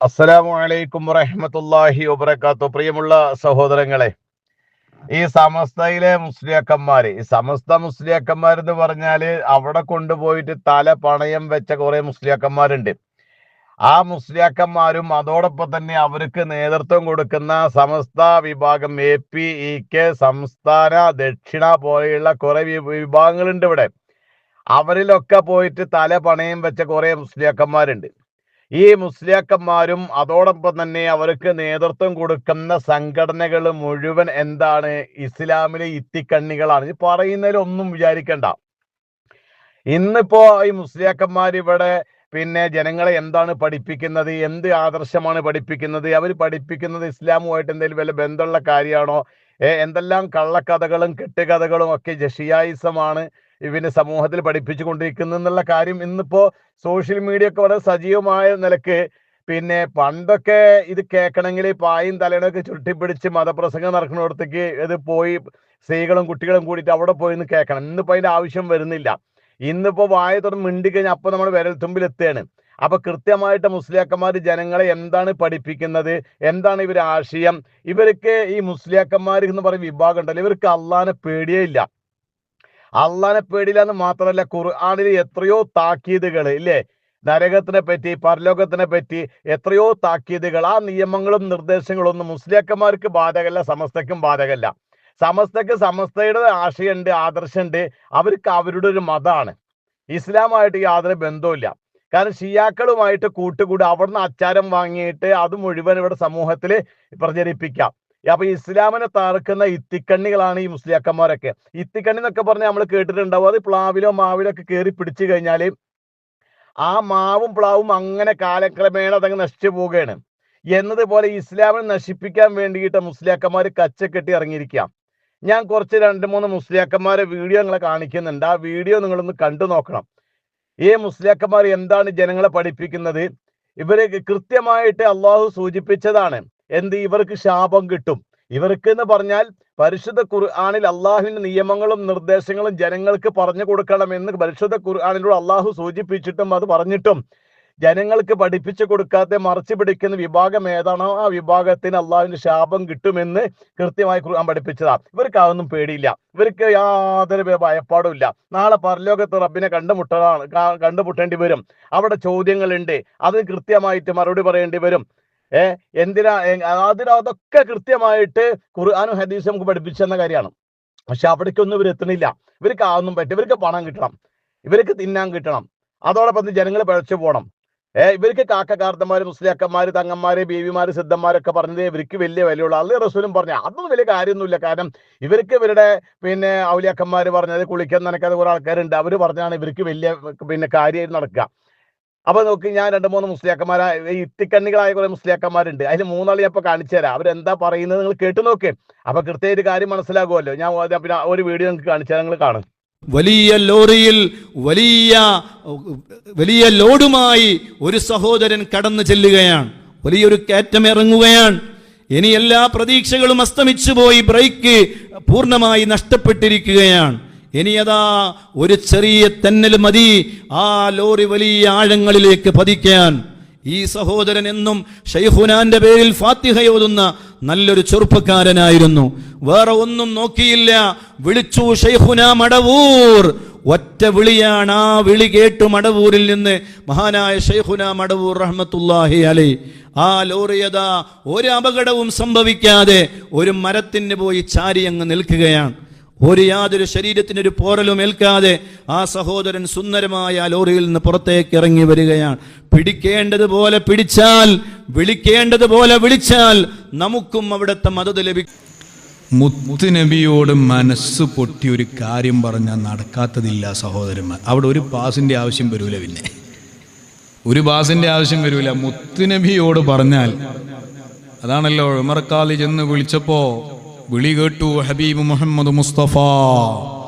അസ്സലാമു അലൈക്കും വറഹ്മത്തുള്ളാഹി വബറകാതുഹു. പ്രിയമുള്ള സഹോദരങ്ങളെ, ഈ സമസ്തയിലെ മുസ്ലിയാക്കന്മാര്, ഈ സമസ്ത മുസ്ലിയാക്കന്മാരെന്ന് പറഞ്ഞാല് അവിടെ കൊണ്ടുപോയിട്ട് തല പണയം വെച്ച കുറെ മുസ്ലിയാക്കന്മാരുണ്ട്. ആ മുസ്ലിയാക്കന്മാരും അതോടൊപ്പം തന്നെ അവർക്ക് നേതൃത്വം കൊടുക്കുന്ന സമസ്ത വിഭാഗം APEK സംസ്ഥാന ദക്ഷിണ പോലെയുള്ള കുറെ വിഭാഗങ്ങളുണ്ട് ഇവിടെ. അവരിലൊക്കെ പോയിട്ട് തല പണയം വെച്ച കുറെ മുസ്ലിയാക്കന്മാരുണ്ട്. ഈ മുസ്ലിയാക്കന്മാരും അതോടൊപ്പം തന്നെ അവർക്ക് നേതൃത്വം കൊടുക്കുന്ന സംഘടനകൾ മുഴുവൻ എന്താണ്? ഇസ്ലാമിലെ ഇത്തിക്കണ്ണികളാണ്. ഇത് പറയുന്നതിലൊന്നും വിചാരിക്കണ്ട. ഇന്നിപ്പോ ഈ മുസ്ലിയാക്കന്മാർ ഇവിടെ ജനങ്ങളെ എന്താണ് പഠിപ്പിക്കുന്നത്? എന്ത് ആദർശമാണ് പഠിപ്പിക്കുന്നത്? അവർ പഠിപ്പിക്കുന്നത് ഇസ്ലാമുമായിട്ട് എന്തെങ്കിലും വല്ല ബന്ധമുള്ള കാര്യമാണോ? എന്തെല്ലാം കള്ളക്കഥകളും കെട്ടുകഥകളും ഒക്കെ ജഷിയായിസമാണ് സമൂഹത്തിൽ പഠിപ്പിച്ചു കൊണ്ടിരിക്കുന്നത് എന്നുള്ള കാര്യം ഇന്നിപ്പോ സോഷ്യൽ മീഡിയ ഒക്കെ വളരെ സജീവമായ നിലക്ക് പണ്ടൊക്കെ ഇത് കേൾക്കണമെങ്കിൽ പായും തലേണൊക്കെ ചുരുട്ടിപ്പിടിച്ച് മതപ്രസംഗം നടക്കുന്നിടത്തേക്ക് ഇത് പോയി സ്ത്രീകളും കുട്ടികളും കൂടിയിട്ട് അവിടെ പോയി നിന്ന് കേൾക്കണം. ഇന്നിപ്പോ അതിന്റെ ആവശ്യം വരുന്നില്ല. ഇന്നിപ്പോ വായ തുറന്ന് മിണ്ടി കഴിഞ്ഞാൽ അപ്പൊ നമ്മൾ വിരൽത്തുമ്പിൽ എത്തുകയാണ്. അപ്പൊ കൃത്യമായിട്ട് മുസ്ലിയാക്കന്മാർ ജനങ്ങളെ എന്താണ് പഠിപ്പിക്കുന്നത്? എന്താണ് ഇവരുടെ ആശയം? ഇവർക്ക് ഈ മുസ്ലിയാക്കന്മാർ എന്ന് പറയുന്ന വിഭാഗം ഉണ്ടല്ലോ, ഇവർക്ക് അള്ളാനെ പേടിയേ ഇല്ല. അള്ളാനെ പേടിയില്ല എന്ന് മാത്രമല്ല, ഖുർആനിൽ എത്രയോ താക്കീതുകൾ ഇല്ലേ, നരകത്തിനെ പറ്റി പരലോകത്തിനെ പറ്റി എത്രയോ താക്കീതുകൾ. ആ നിയമങ്ങളും നിർദ്ദേശങ്ങളൊന്നും മുസ്ലിയാക്കന്മാർക്ക് ബാധകമല്ല, സമസ്തക്കും ബാധകമല്ല. സമസ്തക്ക് സമസ്തയുടെ ആശയമുണ്ട്, ആദർശമുണ്ട്. അവർക്ക് അവരുടെ ഒരു മതമാണ്. ഇസ്ലാമായിട്ട് യാതൊരു ബന്ധവുമില്ല. കാരണം ഷിയാക്കളുമായിട്ട് കൂട്ടുകൂടി അവിടുന്ന് അച്ചാരം വാങ്ങിയിട്ട് അത് മുഴുവൻ ഇവിടെ സമൂഹത്തിൽ പ്രചരിപ്പിക്കാം. അപ്പൊ ഇസ്ലാമിനെ തകർക്കുന്ന ഇത്തിക്കണ്ണികളാണ് ഈ മുസ്ലിയാക്കന്മാരൊക്കെ. ഇത്തിക്കണ്ണി എന്നൊക്കെ പറഞ്ഞാൽ നമ്മൾ കേട്ടിട്ടുണ്ടാവും. അത് പ്ലാവിലോ മാവിലോ ഒക്കെ കയറി പിടിച്ചു കഴിഞ്ഞാൽ ആ മാവും പ്ലാവും അങ്ങനെ കാലക്രമേണ അതങ്ങ് നശിച്ചു പോവുകയാണ്. എന്നതുപോലെ ഇസ്ലാമിനെ നശിപ്പിക്കാൻ വേണ്ടിയിട്ട് മുസ്ലിയാക്കന്മാർ കച്ചക്കെട്ടി ഇറങ്ങിയിരിക്കാം. ഞാൻ കുറച്ച് 2-3 മുസ്ലിയാക്കന്മാരെ വീഡിയോ നിങ്ങളെ കാണിക്കുന്നുണ്ട്. ആ വീഡിയോ നിങ്ങളൊന്ന് കണ്ടു നോക്കണം. ഈ മുസ്ലിയാക്കന്മാർ എന്താണ് ജനങ്ങളെ പഠിപ്പിക്കുന്നത്? ഇവര് കൃത്യമായിട്ട് അള്ളാഹു സൂചിപ്പിച്ചതാണ്. എന്ത്? ഇവർക്ക് ശാപം കിട്ടും. ഇവർക്ക് എന്ന് പറഞ്ഞാൽ പരിശുദ്ധ ഖുർആനിൽ അള്ളാഹുവിന്റെ നിയമങ്ങളും നിർദ്ദേശങ്ങളും ജനങ്ങൾക്ക് പറഞ്ഞു കൊടുക്കണമെന്ന് പരിശുദ്ധ ഖുർആനിലൂടെ അള്ളാഹു സൂചിപ്പിച്ചിട്ടും അത് പറഞ്ഞിട്ടും ജനങ്ങൾക്ക് പഠിപ്പിച്ചു കൊടുക്കാതെ മറച്ചു പിടിക്കുന്ന വിഭാഗം ഏതാണോ ആ വിഭാഗത്തിന് അള്ളാഹുവിന്റെ ശാപം കിട്ടുമെന്ന് കൃത്യമായി ഖുർആൻ പഠിപ്പിച്ചതാണ്. ഇവർക്ക് അതൊന്നും പേടിയില്ല. ഇവർക്ക് യാതൊരു ഭയപ്പാടുമില്ല. നാളെ പരലോകത്ത് റബ്ബിനെ കണ്ടുമുട്ടേണ്ടി വരും. അവിടെ ചോദ്യങ്ങളുണ്ട്, അത് കൃത്യമായിട്ട് മറുപടി പറയേണ്ടി വരും. അതൊക്കെ കൃത്യമായിട്ട് ഖുർആനും ഹദീസും നമുക്ക് പഠിപ്പിച്ചെന്ന കാര്യമാണ്. പക്ഷെ അവിടേക്കൊന്നും ഇവർ എത്തണില്ല. ഇവർക്ക് അതൊന്നും പറ്റും. ഇവർക്ക് പണം കിട്ടണം, ഇവർക്ക് തിന്നാൻ കിട്ടണം, അതോടൊപ്പം ജനങ്ങൾ പിഴച്ചു പോകണം. ഇവർക്ക് കാക്കക്കാർത്തന്മാര്, മുസ്ലിയാക്കന്മാര്, തങ്ങന്മാര്, ബീവിമാര്, സിദ്ധന്മാരൊക്കെ പറഞ്ഞത് ഇവർക്ക് വലിയ വിലയുള്ള അള്ളാഹു റസൂലും പറഞ്ഞ അതൊന്നും വലിയ കാര്യമൊന്നുമില്ല. കാരണം ഇവർക്ക് ഇവരുടെ ഔലിയാക്കന്മാര് പറഞ്ഞത് കുളിക്കാൻ നനക്കാതെ കുറെ ആൾക്കാരുണ്ട്. അവര് പറഞ്ഞാണ് ഇവർക്ക് വലിയ കാര്യമായിട്ട് നടക്കുക. അപ്പൊ നോക്കി, ഞാൻ 2-3 മുസ്ലിയാക്കന്മാരെ ഇത്തിക്കണ്ണികളായ കുറെ മുസ്ലിയാക്കന്മാരുണ്ട്. അതിൽ 3 ആൾ ഞാൻ കാണിച്ചു തരാം. അവരെന്താ പറയുന്നത് നിങ്ങൾ കേട്ടു നോക്ക്. അപ്പൊ കൃത്യമായിട്ട് കാര്യം മനസ്സിലാകുമല്ലോ. ഞാൻ ഒരു വീഡിയോ നിങ്ങൾക്ക് കാണിച്ചു തരാം, നിങ്ങൾ കാണും. വലിയ ലോറിയിൽ വലിയ ലോഡുമായി ഒരു സഹോദരൻ കടന്നു ചെല്ലുകയാണ്. വലിയൊരു കയറ്റം ഇറങ്ങുകയാണ്. ഇനി എല്ലാ പ്രതീക്ഷകളും അസ്തമിച്ചു പോയി. ബ്രേക്ക് പൂർണ്ണമായി നഷ്ടപ്പെട്ടിരിക്കുകയാണ്. ഇനി അതാ ഒരു ചെറിയ തെന്നൽ മതി ആ ലോറി വലിയ ആഴങ്ങളിലേക്ക് പതിക്കാൻ. ഈ സഹോദരൻ എന്നും ശൈഖുനാന്റെ പേരിൽ ഫാത്തിഹ ഓതുന്ന നല്ലൊരു ചെറുപ്പക്കാരനായിരുന്നു. വേറെ ഒന്നും നോക്കിയില്ല. വിളിച്ചു ശൈഖുനാ മടവൂർ. ഒറ്റ വിളിയാണ്. ആ വിളി കേട്ടു മടവൂരിൽ നിന്ന് മഹാനായ ശൈഖുനാ മടവൂർ റഹ്മത്തുള്ളാഹി അലൈഹി ആ ലോറിയതാ ഒരു അപകടവും സംഭവിക്കാതെ ഒരു മരത്തിന് പോയി ചാരി അങ്ങ് നിൽക്കുകയാണ്. യാതൊരു ശരീരത്തിനൊരു പോറലും ഏൽക്കാതെ ആ സഹോദരൻ സുന്ദരമായ ആ ലോറിയിൽ നിന്ന് പുറത്തേക്ക് ഇറങ്ങി വരികയാണ്. പിടിക്കേണ്ടതുപോലെ പിടിച്ചാൽ, വിളിക്കേണ്ടതുപോലെ വിളിച്ചാൽ നമുക്കും അവിടുത്തെ മദദ് ലഭിക്കും. മുത്തുനബിയോട് മനസ്സ് പൊട്ടി ഒരു കാര്യം പറഞ്ഞാൽ നടക്കാത്തതില്ല സഹോദരന്മാർ. അവിടെ ഒരു പാസിന്റെ ആവശ്യം വരൂല. പിന്നെ ഒരു പാസിന്റെ ആവശ്യം വരൂല. മുത്തുനബിയോട് പറഞ്ഞാൽ അതാണല്ലോ ഉമർ ഖാലി ചെന്ന് വിളിച്ചപ്പോ വിളി കേട്ടു ഹബീബ് മുഹമ്മദ് മുസ്തഫ.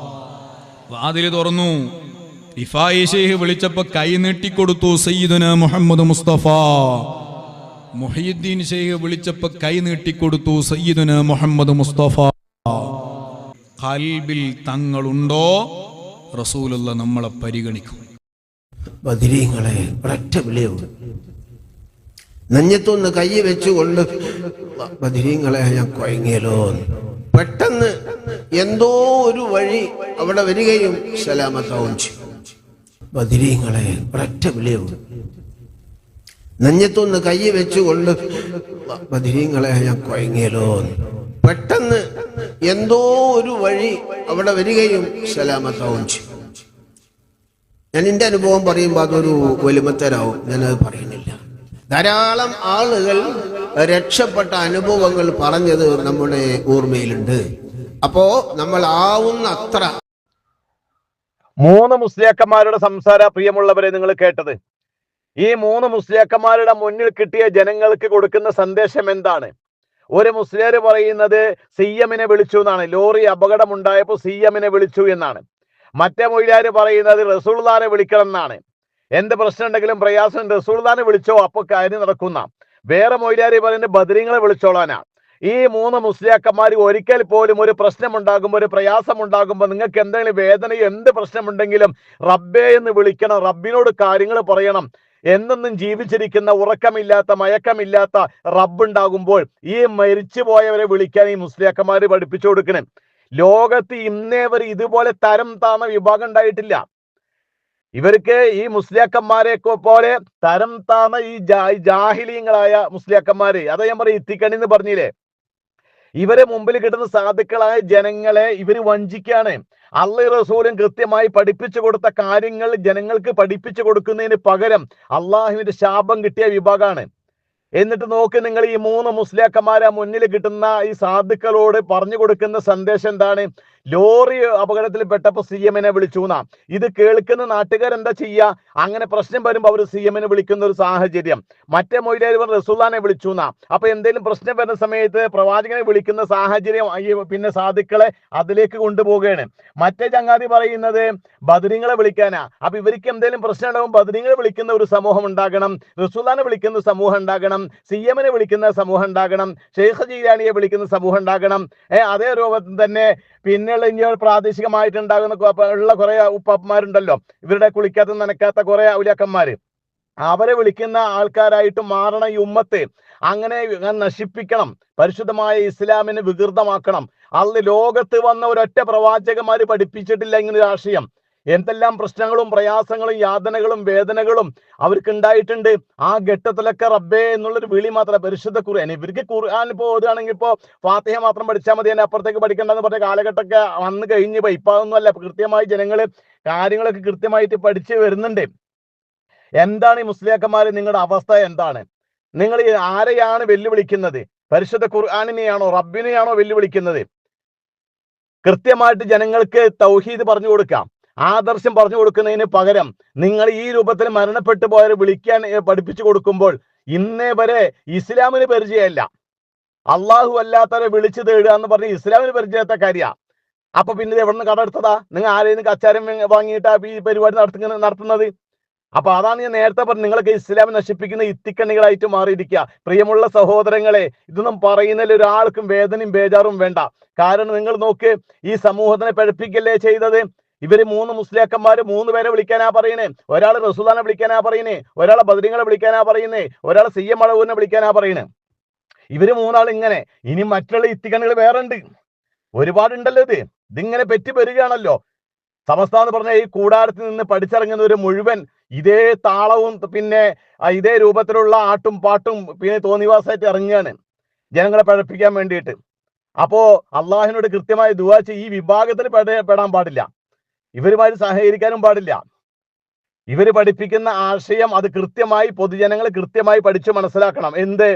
വാതിൽ തുറന്നു. റിഫായി ശൈഖ് വിളിച്ചപ്പോ കൈ നീട്ടിക്കൊടുത്തു സയ്യിദുനാ മുഹമ്മദ് മുസ്തഫ. മുഹയ്യിദ്ദീൻ ശൈഖ് വിളിച്ചപ്പോ കൈ നീട്ടിക്കൊടുത്തു സയ്യിദുനാ മുഹമ്മദ് മുസ്തഫ. ഖൽബിൽ തങ്ങളുണ്ടോ റസൂലുള്ള നമ്മളെ പരിഗണിക്കും. ബദരീങ്ങളെ ഒരൊറ്റ വിളിയുള്ളൂ. നെഞ്ഞത്തൊന്ന് കൈ വെച്ചുകൊണ്ട് ബദരീങ്ങളെ ഞാൻ കുഴങ്ങിയല്ലോ. പെട്ടെന്ന് എന്തോ ഒരു വഴി അവിടെ വരികയും സലാമത്താവും ചെയ്യും. ബദരീങ്ങളെ ഒരൊറ്റ വിളിയും. നെഞ്ഞത്തൊന്ന് കൈ വെച്ചുകൊണ്ട് ബദരീങ്ങളെ ഞാൻ കുഴങ്ങിയല്ലോ. പെട്ടെന്ന് എന്തോ ഒരു വഴി അവിടെ വരികയും സലാമത്താവും ചെയ്യും. ഞാൻ എൻ്റെ അനുഭവം പറയുമ്പോൾ അതൊരു വലിമത്തരാവും, ഞാനത് പറയുന്നില്ല. ധാരാളം ആളുകൾ രക്ഷപ്പെട്ട അനുഭവങ്ങൾ പറഞ്ഞത് നമ്മുടെ ഓർമ്മയിലുണ്ട്. അപ്പോ നമ്മൾ ആവുന്ന അത്ര 3 മുസ്ലിയാക്കന്മാരുടെ സംസാര പ്രിയമുള്ളവരെ നിങ്ങൾ കേട്ടത്. ഈ 3 മുസ്ലിയാക്കന്മാരുടെ മുന്നിൽ കിട്ടിയ ജനങ്ങൾക്ക് കൊടുക്കുന്ന സന്ദേശം എന്താണ്? ഒരു മുസ്ലിയാർ പറയുന്നത് സിഎമ്മിനെ വിളിച്ചു എന്നാണ്. ലോറി അപകടമുണ്ടായപ്പോൾ സിഎമ്മിനെ വിളിച്ചു എന്നാണ്. മറ്റേ മൊയ്ലാര് പറയുന്നത് റസൂലുള്ളാഹിനെ വിളിക്കണം എന്നാണ്. എന്ത് പ്രശ്നം ഉണ്ടെങ്കിലും പ്രയാസം റസൂലുള്ളാഹിനെ വിളിച്ചോ അപ്പൊ കാര്യം നടക്കുന്ന. വേറെ മൊയ്ലാര് പറയുന്നത് ബദരീങ്ങളെ വിളിച്ചോളാനാണ്. ഈ 3 മുസ്ലിയാക്കന്മാർ ഒരിക്കൽ പോലും ഒരു പ്രശ്നമുണ്ടാകുമ്പോൾ, ഒരു പ്രയാസം ഉണ്ടാകുമ്പോൾ, നിങ്ങൾക്ക് എന്തെങ്കിലും വേദനയോ എന്ത് പ്രശ്നമുണ്ടെങ്കിലും റബ്ബേ എന്ന് വിളിക്കണം, റബ്ബിനോട് കാര്യങ്ങൾ പറയണം. എന്നെന്നും ജീവിച്ചിരിക്കുന്ന, ഉറക്കമില്ലാത്ത, മയക്കമില്ലാത്ത റബ്ബുണ്ടാകുമ്പോൾ ഈ മരിച്ചു പോയവരെ വിളിക്കാൻ ഈ മുസ്ലിയാക്കന്മാർ പഠിപ്പിച്ചു കൊടുക്കണം. ലോകത്ത് ഇന്നേ വരെ ഇതുപോലെ തരം താന്ന വിഭാഗം ഉണ്ടായിട്ടില്ല. ഇവർക്ക് ഈ മുസ്ലിയാക്കന്മാരെ പോലെ തരം താന്ന ഈ ജാഹിലീങ്ങളായ മുസ്ലിയാക്കന്മാര്, അതാ ഞാൻ പറയും ഇത്തിക്കണി എന്ന് പറഞ്ഞില്ലേ, ഇവരെ മുമ്പിൽ കിട്ടുന്ന സാധുക്കളായ ജനങ്ങളെ ഇവര് വഞ്ചിക്കാണ്. അള്ളാഹു റസൂലും കൃത്യമായി പഠിപ്പിച്ചു കൊടുത്ത കാര്യങ്ങൾ ജനങ്ങൾക്ക് പഠിപ്പിച്ചു കൊടുക്കുന്നതിന് പകരം അള്ളാഹുവിന്റെ ശാപം കിട്ടിയ വിഭാഗമാണ്. എന്നിട്ട് നോക്ക് നിങ്ങൾ, ഈ 3 മുസ്ലിയാക്കന്മാരെ മുന്നിൽ കിട്ടുന്ന ഈ സാധുക്കളോട് പറഞ്ഞു കൊടുക്കുന്ന സന്ദേശം എന്താണ്? ലോറി അപകടത്തിൽ പെട്ടപ്പോൾ സിഎമ്മിനെ വിളിച്ചു എന്നാ. ഇത് കേൾക്കുന്ന നാട്ടുകാരെന്താ ചെയ്യുക? അങ്ങനെ പ്രശ്നം വരുമ്പോൾ അവർ സിഎമ്മിനെ വിളിക്കുന്ന ഒരു സാഹചര്യം. മറ്റേ മൊയ്ലാർ റസൂലുള്ളാഹിനെ വിളിച്ചു എന്നാ. അപ്പൊ എന്തെങ്കിലും പ്രശ്നം വരുന്ന സമയത്ത് പ്രവാചകനെ വിളിക്കുന്ന സാഹചര്യം പിന്നെ സാധുക്കളെ അതിലേക്ക് കൊണ്ടുപോവുകയാണ്. മറ്റേ ചങ്ങാതി പറയുന്നത് ബദരീങ്ങളെ വിളിക്കാനാ. അപ്പൊ ഇവർക്ക് എന്തെങ്കിലും പ്രശ്നം ഉണ്ടാകും ബദരീങ്ങളെ വിളിക്കുന്ന ഒരു സമൂഹം ഉണ്ടാകണം, റസൂലുള്ളാഹിനെ വിളിക്കുന്ന സമൂഹം ഉണ്ടാകണം, സിഎമ്മിനെ വിളിക്കുന്ന സമൂഹം ഉണ്ടാകണം, ഷെയ്ഖ് ജീലാനിയെ വിളിക്കുന്ന സമൂഹം ഉണ്ടാകണം. അതേ രൂപത്തിൽ തന്നെ പിന്നെയുള്ള ഇനി പ്രാദേശികമായിട്ടുണ്ടാകുന്ന ഉള്ള കുറെ ഉപ്പന്മാരുണ്ടല്ലോ, ഇവരുടെ കുളിക്കാത്ത നനക്കാത്ത കുറെ ഔലിയാക്കന്മാര്, അവരെ വിളിക്കുന്ന ആൾക്കാരായിട്ട് മാറണം ഈ ഉമ്മത്ത്. അങ്ങനെ നശിപ്പിക്കണം, പരിശുദ്ധമായ ഇസ്ലാമിനെ വികൃതമാക്കണം. ലോകത്ത് വന്ന ഒരൊറ്റ പ്രവാചകന്മാര് പഠിപ്പിച്ചിട്ടില്ല ഇങ്ങനെ ഒരു ആശയം. എന്തെല്ലാം പ്രശ്നങ്ങളും പ്രയാസങ്ങളും യാതനകളും വേദനകളും അവർക്ക് ഉണ്ടായിട്ടുണ്ട്. ആ ഘട്ടത്തിലൊക്കെ റബ്ബേ എന്നുള്ളൊരു വിളി മാത്രം. പരിശുദ്ധ ഖുർആൻ, ഇവർക്ക് ഖുർആൻ ഇപ്പോൾ ഓതുകയാണെങ്കിൽ ഇപ്പോൾ ഫാത്തിഹ മാത്രം പഠിച്ചാൽ മതി, അതിന് അപ്പുറത്തേക്ക് പഠിക്കേണ്ടെന്ന് പറഞ്ഞ കാലഘട്ടമൊക്കെ വന്ന് കഴിഞ്ഞ് പോയി. ഇപ്പൊ അതൊന്നുമല്ല, കൃത്യമായി ജനങ്ങൾ കാര്യങ്ങളൊക്കെ കൃത്യമായിട്ട് പഠിച്ച് വരുന്നുണ്ട്. എന്താണ് ഈ മുസ്ലിയാക്കന്മാർ നിങ്ങളുടെ അവസ്ഥ എന്താണ്? നിങ്ങൾ ആരെയാണ് വെല്ലുവിളിക്കുന്നത്? പരിശുദ്ധ ഖുർആനിനെയാണോ റബ്ബിനെയാണോ വെല്ലുവിളിക്കുന്നത്? കൃത്യമായിട്ട് ജനങ്ങൾക്ക് തൗഹീദ് പറഞ്ഞു കൊടുക്കാം, ആദർശം പറഞ്ഞു കൊടുക്കുന്നതിന് പകരം നിങ്ങൾ ഈ രൂപത്തിൽ മരണപ്പെട്ടു പോയവരെ വിളിക്കാൻ പഠിപ്പിച്ചു കൊടുക്കുമ്പോൾ ഇന്നേ വരെ ഇസ്ലാമിന് പരിചയമല്ല. അള്ളാഹു അല്ലാത്തവരെ വിളിച്ചു തേടുക എന്ന് പറഞ്ഞ് ഇസ്ലാമിന് പരിചയത്തെ കാര്യമാണ്. അപ്പൊ പിന്നെ എവിടെ നിന്ന് കടമെടുത്തതാ? നിങ്ങൾ ആരെയും കച്ചാരം വാങ്ങിയിട്ടാ ഈ പരിപാടി നടത്തുന്നത്? അപ്പൊ അതാണ് ഞാൻ നേരത്തെ പറഞ്ഞു, നിങ്ങളൊക്കെ ഇസ്ലാം നശിപ്പിക്കുന്ന ഇത്തിക്കണ്ണികളായിട്ട് മാറിയിരിക്കുക. പ്രിയമുള്ള സഹോദരങ്ങളെ, ഇതൊന്നും പറയുന്നതിൽ ഒരാൾക്കും വേദനയും ബേജാറും വേണ്ട. കാരണം നിങ്ങൾ നോക്ക്, ഈ സമൂഹത്തിനെ പഠിപ്പിക്കല്ലേ ചെയ്തത്. ഇവര് 3 മുസ്ലിയാക്കന്മാര് 3 പേരെ വിളിക്കാനാ പറയുന്നേ. ഒരാൾ റസൂലുള്ളാഹിനെ വിളിക്കാനാ പറയുന്നേ, ഒരാളെ ബദരീങ്ങളെ വിളിക്കാനാ പറയുന്നേ, ഒരാളെ സിഎം അളവൂരിനെ വിളിക്കാനാ പറയുന്നേ. ഇവര് 3 ആൾ ഇങ്ങനെ. ഇനി മറ്റുള്ള ഇത്തിക്കണ്ണികൾ വേറെ ഉണ്ട്, ഒരുപാടുണ്ടല്ലോ. ഇതിങ്ങനെ പെറ്റി വരികയാണല്ലോ. സമസ്ത എന്ന് പറഞ്ഞ ഈ കൂടാരത്തിൽ നിന്ന് പഠിച്ചിറങ്ങുന്നവര് മുഴുവൻ ഇതേ താളവും പിന്നെ ഇതേ രൂപത്തിലുള്ള ആട്ടും പാട്ടും പിന്നെ തോന്നിവാസമായിട്ട് ഇറങ്ങുകയാണ് ജനങ്ങളെ പഠിപ്പിക്കാൻ വേണ്ടിയിട്ട്. അപ്പോ അള്ളാഹിനോട് കൃത്യമായി ദുആ ചെയ്ത് ഈ വിഭാഗത്തിൽ പെടാൻ പാടില്ല, ഇവരുമായി സഹകരിക്കാനും പാടില്ല. ഇവര് പഠിപ്പിക്കുന്ന ആശയം അത് കൃത്യമായി പൊതുജനങ്ങൾ കൃത്യമായി പഠിച്ചു മനസ്സിലാക്കണം. എന്ത്?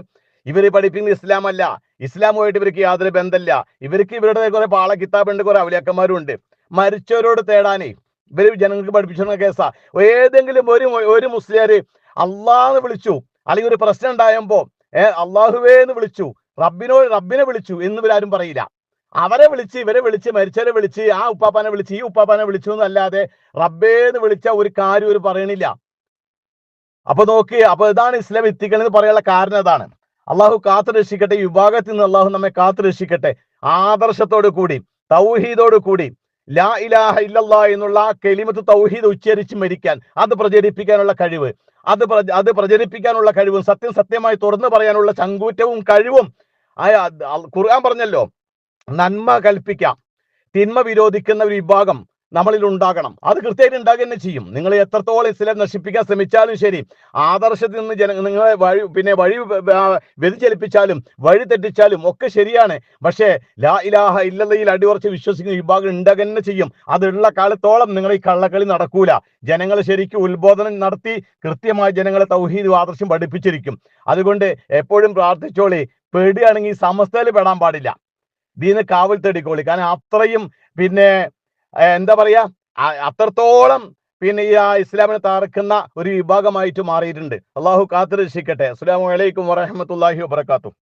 ഇവര് പഠിപ്പിക്കുന്ന ഇസ്ലാം അല്ല, ഇസ്ലാമുമായിട്ട് ഇവർക്ക് യാതൊരു ബന്ധമില്ല. ഇവർക്ക് ഇവരുടെ കുറെ പാള കിതാബുണ്ട്, കുറെ ഔലിയാക്കന്മാരും ഉണ്ട്. മരിച്ചവരോട് തേടാനേ ഇവര് ജനങ്ങൾക്ക് പഠിപ്പിച്ചിരുന്ന കേസാ. ഏതെങ്കിലും ഒരു മുസ്ലിയാര് അള്ളാഹ് വിളിച്ചു, അല്ലെങ്കിൽ ഒരു പ്രശ്നം ഉണ്ടായപ്പോ അള്ളാഹുവേ എന്ന് വിളിച്ചു, റബ്ബിനെ വിളിച്ചു എന്ന് ഇവരാരും പറയില്ല. അവരെ വിളിച്ച് ഇവരെ വിളിച്ച് മരിച്ചവരെ വിളിച്ച് ആ ഉപ്പാപ്പാനെ വിളിച്ച് ഈ ഉപ്പാപ്പാനെ വിളിച്ചു എന്നല്ലാതെ റബ്ബേന്ന് വിളിച്ച ഒരു കാര്യം ഒരു പറയണില്ല. അപ്പൊ നോക്കി, അപ്പൊ ഇതാണ് ഇസ്ലാം എത്തിക്കണമെന്ന് പറയാനുള്ള കാരണം അതാണ്. അള്ളാഹു കാത്തു രക്ഷിക്കട്ടെ, ഈ വിഭാഗത്തിൽ നിന്ന് അള്ളാഹു നമ്മെ കാത്തു രക്ഷിക്കട്ടെ. ആദർശത്തോടു കൂടി തൗഹീദോടു കൂടി ലാ ഇലാഹ ഇല്ലല്ലാഹ് എന്നുള്ള കലിമത്ത് തൗഹീദ് ഉച്ചരിച്ച് മരിക്കാൻ, അത് പ്രചരിപ്പിക്കാനുള്ള കഴിവ് അത് പ്രചരിപ്പിക്കാനുള്ള കഴിവും സത്യമായി തുറന്നു പറയാനുള്ള ചങ്കൂറ്റവും കഴിവും ഖുർആൻ പറഞ്ഞല്ലോ, നന്മ കൽപ്പിക്കാം, തിന്മ വിരോധിക്കുന്ന ഒരു വിഭാഗം നമ്മളിൽ ഉണ്ടാകണം. അത് കൃത്യമായിട്ട് ഉണ്ടാകുക തന്നെ ചെയ്യും. നിങ്ങൾ എത്രത്തോളം ഇസ്ലാം നശിപ്പിക്കാൻ ശ്രമിച്ചാലും ശരി, ആദർശത്തിൽ നിന്ന് നിങ്ങളെ വഴി വ്യതിചലിപ്പിച്ചാലും വഴി തെറ്റിച്ചാലും ഒക്കെ ശരിയാണ്. പക്ഷേ ലാ ഇലാഹ ഇല്ലല്ലയിൽ അടിയുറച്ച് വിശ്വസിക്കുന്ന വിഭാഗം ഉണ്ടാകുക തന്നെ ചെയ്യും. അതുള്ള കാലത്തോളം നിങ്ങൾ ഈ കള്ളക്കളി നടക്കൂല. ജനങ്ങൾ ശരിക്കും ഉത്ബോധനം നടത്തി കൃത്യമായി ജനങ്ങളെ തൗഹീദ് ആദർശം പഠിപ്പിച്ചിരിക്കും. അതുകൊണ്ട് എപ്പോഴും പ്രാർത്ഥിച്ചോളി, പേടിയാണെങ്കിൽ ഈ സമസ്തയിൽ പെടാൻ പാടില്ല, ദീന് കാവൽ തേടിക്കോളി. കാരണം അത്രയും എന്താ പറയാ, അത്രത്തോളം ഈ ഇസ്ലാമിനെ തകർക്കുന്ന ഒരു വിഭാഗമായിട്ട് മാറിയിട്ടുണ്ട്. അള്ളാഹു കാത്തുരക്ഷിക്കട്ടെ. അസ്സലാമു അലൈക്കും വറഹ്മത്തുള്ളാഹി വബറകാതുഹു.